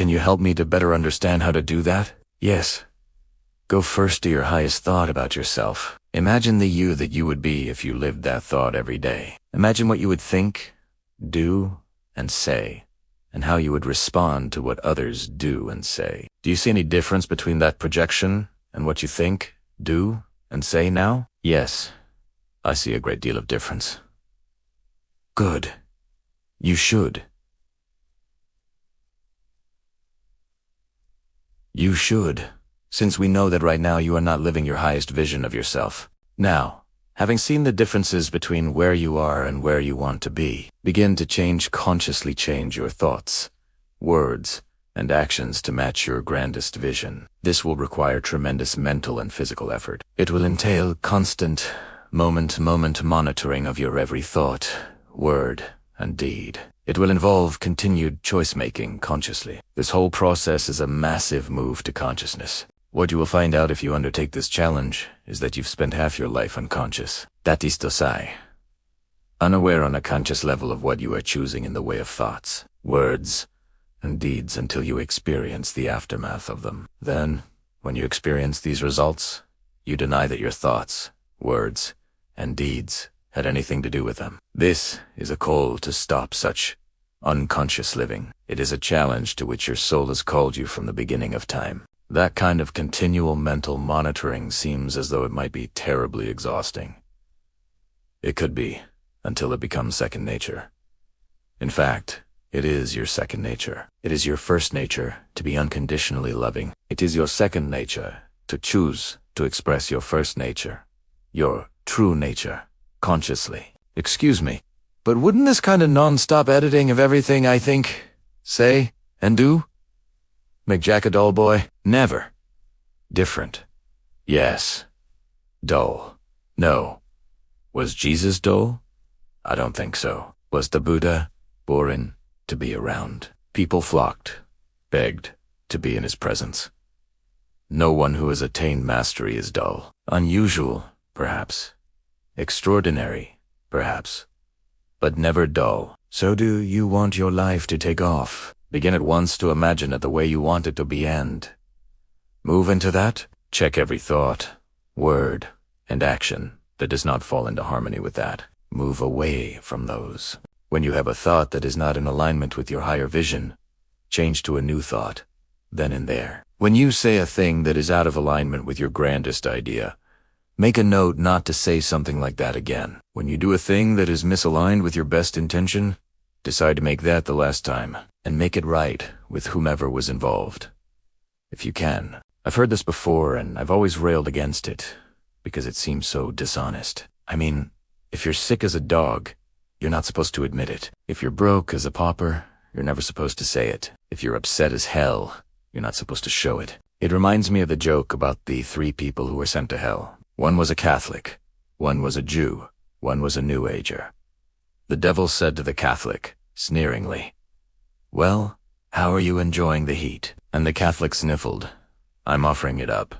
Can you help me to better understand how to do that? Yes. Go first to your highest thought about yourself. Imagine the you that you would be if you lived that thought every day. Imagine what you would think, do, and say, and how you would respond to what others do and say. Do you see any difference between that projection and what you think, do, and say now? Yes, I see a great deal of difference. Good. You should. You should, since we know that right now you are not living your highest vision of yourself. Now, having seen the differences between where you are and where you want to be, begin to consciously change your thoughts, words, and actions to match your grandest vision. This will require tremendous mental and physical effort. It will entail constant, moment-to-moment monitoring of your every thought, word, and deed. It will involve continued choice-making consciously. This whole process is a massive move to consciousness. What you will find out if you undertake this challenge is that you've spent half your life unconscious. That is to say, unaware on a conscious level of what you are choosing in the way of thoughts, words, and deeds until you experience the aftermath of them. Then, when you experience these results, you deny that your thoughts, words, and deeds had anything to do with them. This is a call to stop such unconscious living. It is a challenge to which your soul has called you from the beginning of time. That kind of continual mental monitoring seems as though it might be terribly exhausting. It could be, until it becomes second nature. In fact, it is your second nature. It is your first nature to be unconditionally loving. It is your second nature to choose to express your first nature, your true nature, consciously. Excuse me, but wouldn't this kind of non-stop editing of everything I think, say, and do make Jack a dull boy? Never. Different. Yes. Dull. No. Was Jesus dull? I don't think so. Was the Buddha boring to be around? People flocked, begged to be in his presence. No one who has attained mastery is dull. Unusual, perhaps. Extraordinary, perhaps. But never dull. So do you want your life to take off? Begin at once to imagine it the way you want it to be and move into that. Check every thought, word, and action that does not fall into harmony with that. Move away from those. When you have a thought that is not in alignment with your higher vision, change to a new thought, then and there. When you say a thing that is out of alignment with your grandest idea, make a note not to say something like that again. When you do a thing that is misaligned with your best intention, decide to make that the last time, and make it right with whomever was involved. If you can. I've heard this before, and I've always railed against it, because it seems so dishonest. I mean, if you're sick as a dog, you're not supposed to admit it. If you're broke as a pauper, you're never supposed to say it. If you're upset as hell, you're not supposed to show it. It reminds me of the joke about the 3 people who were sent to hell. One was a Catholic, one was a Jew, one was a New Ager. The devil said to the Catholic, sneeringly, "Well, how are you enjoying the heat?" And the Catholic sniffled, "I'm offering it up."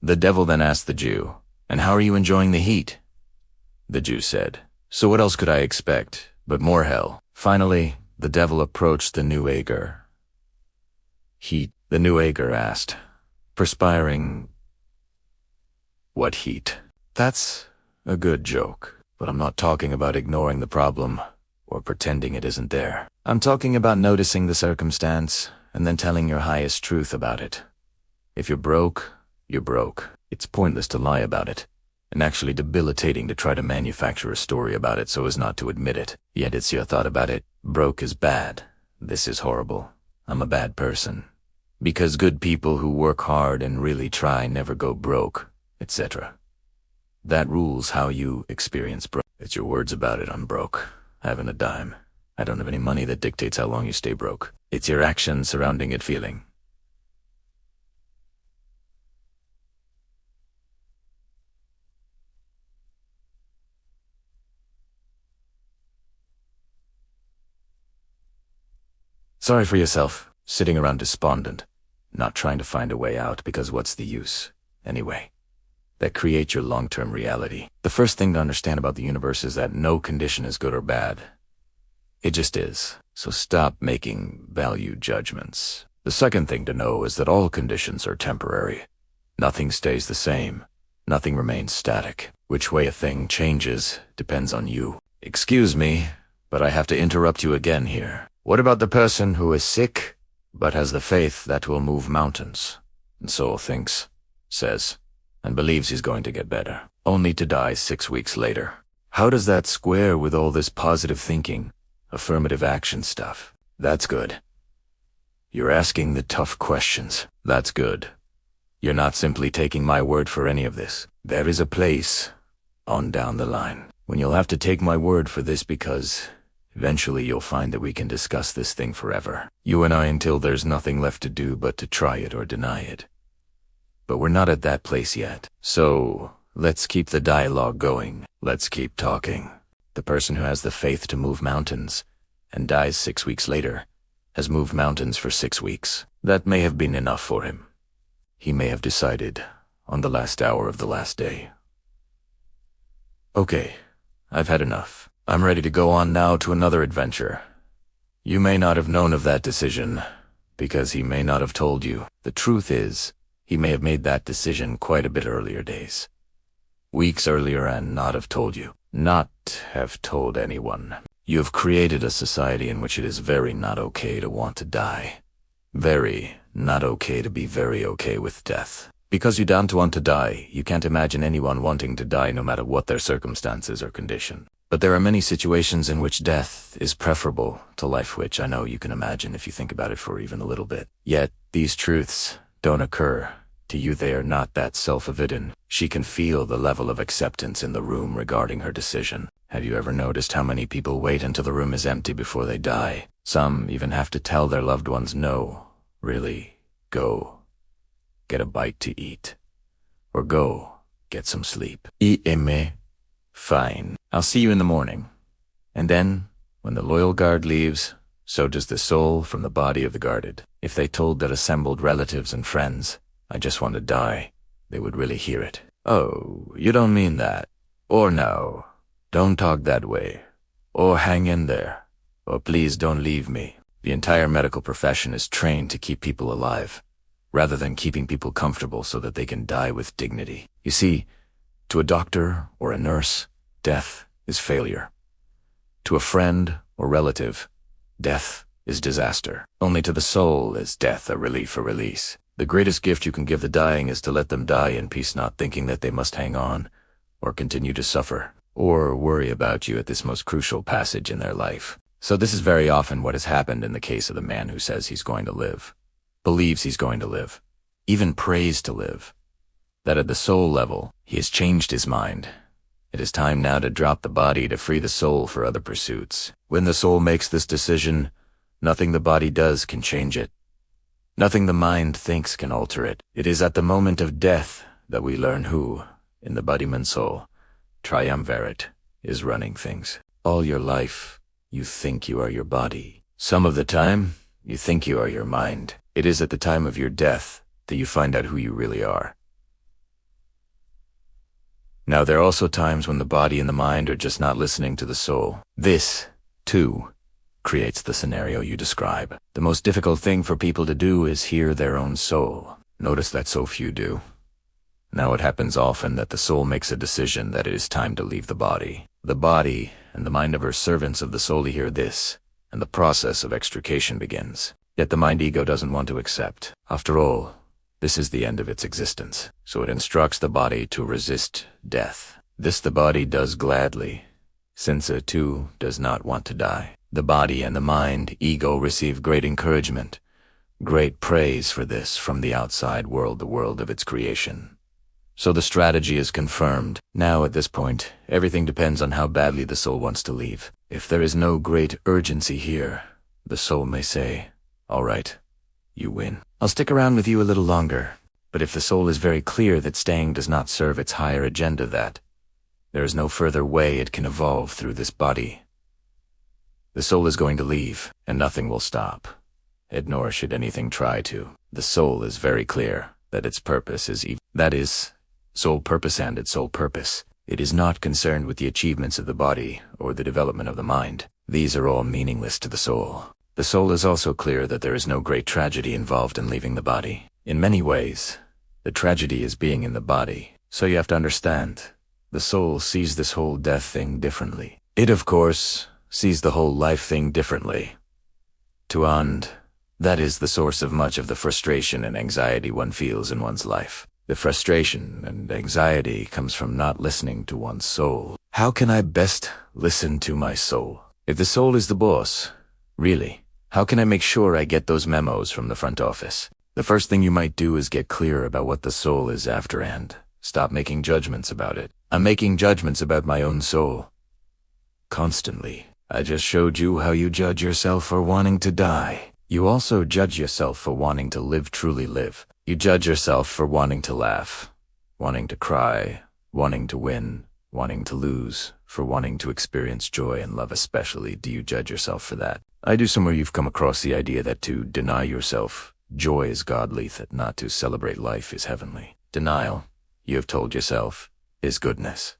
The devil then asked the Jew, "And how are you enjoying the heat?" The Jew said, "So what else could I expect but more hell?" Finally, the devil approached the New Ager. "Heat?" The New Ager asked, perspiring, "What heat?" That's a good joke, but I'm not talking about ignoring the problem or pretending it isn't there. I'm talking about noticing the circumstance and then telling your highest truth about it. If you're broke, you're broke. It's pointless to lie about it, and actually debilitating to try to manufacture a story about it so as not to admit it. Yet it's your thought about it. Broke is bad. This is horrible. I'm a bad person. Because good people who work hard and really try never go broke, etc. That rules how you experience broke. It's your words about it. I'm broke. I haven't a dime. I don't have any money that dictates how long you stay broke. It's your actions surrounding it feeling. Sorry for yourself, sitting around despondent, not trying to find a way out because what's the use, anyway? That creates your long-term reality. The first thing to understand about the universe is that no condition is good or bad. It just is. So stop making value judgments. The second thing to know is that all conditions are temporary. Nothing stays the same. Nothing remains static. Which way a thing changes depends on you. Excuse me, but I have to interrupt you again here. What about the person who is sick, but has the faith that will move mountains, and so thinks, says, and believes he's going to get better, only to die 6 weeks later? How does that square with all this positive thinking, affirmative action stuff? That's good. You're asking the tough questions. That's good. You're not simply taking my word for any of this. There is a place on down the line when you'll have to take my word for this, because eventually you'll find that we can discuss this thing forever. You and I, until there's nothing left to do but to try it or deny it. But we're not at that place yet. So let's keep the dialogue going. Let's keep talking. The person who has the faith to move mountains and dies 6 weeks later has moved mountains for 6 weeks. That may have been enough for him. He may have decided on the last hour of the last day. Okay, I've had enough. I'm ready to go on now to another adventure. You may not have known of that decision, because he may not have told you. The truth is, he may have made that decision quite a bit earlier days. Weeks earlier, and not have told you. Not have told anyone. You have created a society in which it is very not okay to want to die. Very not okay to be very okay with death. Because you don't want to die, you can't imagine anyone wanting to die no matter what their circumstances or condition. But there are many situations in which death is preferable to life, which I know you can imagine if you think about it for even a little bit. Yet, these truths don't occur. To you, they are not that self-evident. She can feel the level of acceptance in the room regarding her decision. Have you ever noticed how many people wait until the room is empty before they die? Some even have to tell their loved ones, no, really, go, get a bite to eat. Or go, get some sleep. Fine. I'll see you in the morning. And then, when the loyal guard leaves, so does the soul from the body of the guarded. If they told their assembled relatives and friends, I just want to die, they would really hear it. Oh, you don't mean that. Or no, don't talk that way. Or hang in there. Or please don't leave me. The entire medical profession is trained to keep people alive, rather than keeping people comfortable so that they can die with dignity. You see, to a doctor or a nurse, death is failure. To a friend or relative, death is disaster. Only to the soul is death a relief or release. The greatest gift you can give the dying is to let them die in peace, not thinking that they must hang on, or continue to suffer, or worry about you at this most crucial passage in their life. So this is very often what has happened in the case of the man who says he's going to live, believes he's going to live, even prays to live. That at the soul level, he has changed his mind. It is time now to drop the body to free the soul for other pursuits. When the soul makes this decision, nothing the body does can change it. Nothing the mind thinks can alter it. It is at the moment of death that we learn who, in the bodyman soul, triumvirate, is running things. All your life, you think you are your body. Some of the time, you think you are your mind. It is at the time of your death that you find out who you really are. Now, there are also times when the body and the mind are just not listening to the soul. This, too, creates the scenario you describe. The most difficult thing for people to do is hear their own soul. Notice that so few do. Now, it happens often that the soul makes a decision that it is time to leave the body. The body and the mind of her servants of the soul hear this, and the process of extrication begins. Yet the mind ego doesn't want to accept. After all, this is the end of its existence, so it instructs the body to resist death. This the body does gladly, since it too does not want to die. The body and the mind, ego, receive great encouragement, great praise for this from the outside world, the world of its creation. So the strategy is confirmed. Now at this point, everything depends on how badly the soul wants to leave. If there is no great urgency here, the soul may say, all right, you win. I'll stick around with you a little longer. But if the soul is very clear that staying does not serve its higher agenda, that there is no further way it can evolve through this body, the soul is going to leave, and nothing will stop it, nor should anything try to. The soul is very clear that its purpose is that is, soul purpose and its sole purpose. It is not concerned with the achievements of the body or the development of the mind. These are all meaningless to the soul. The soul is also clear that there is no great tragedy involved in leaving the body. In many ways, the tragedy is being in the body. So you have to understand, the soul sees this whole death thing differently. It, of course, sees the whole life thing differently. And that is the source of much of the frustration and anxiety one feels in one's life. The frustration and anxiety comes from not listening to one's soul. How can I best listen to my soul? If the soul is the boss, really, how can I make sure I get those memos from the front office? The first thing you might do is get clear about what the soul is after and stop making judgments about it. I'm making judgments about my own soul constantly. I just showed you how you judge yourself for wanting to die. You also judge yourself for wanting to live, truly live. You judge yourself for wanting to laugh, wanting to cry, wanting to win, wanting to lose, for wanting to experience joy and love especially. Do you judge yourself for that? I do. Somewhere you've come across the idea that to deny yourself joy is godly, that not to celebrate life is heavenly. Denial, you have told yourself, is goodness.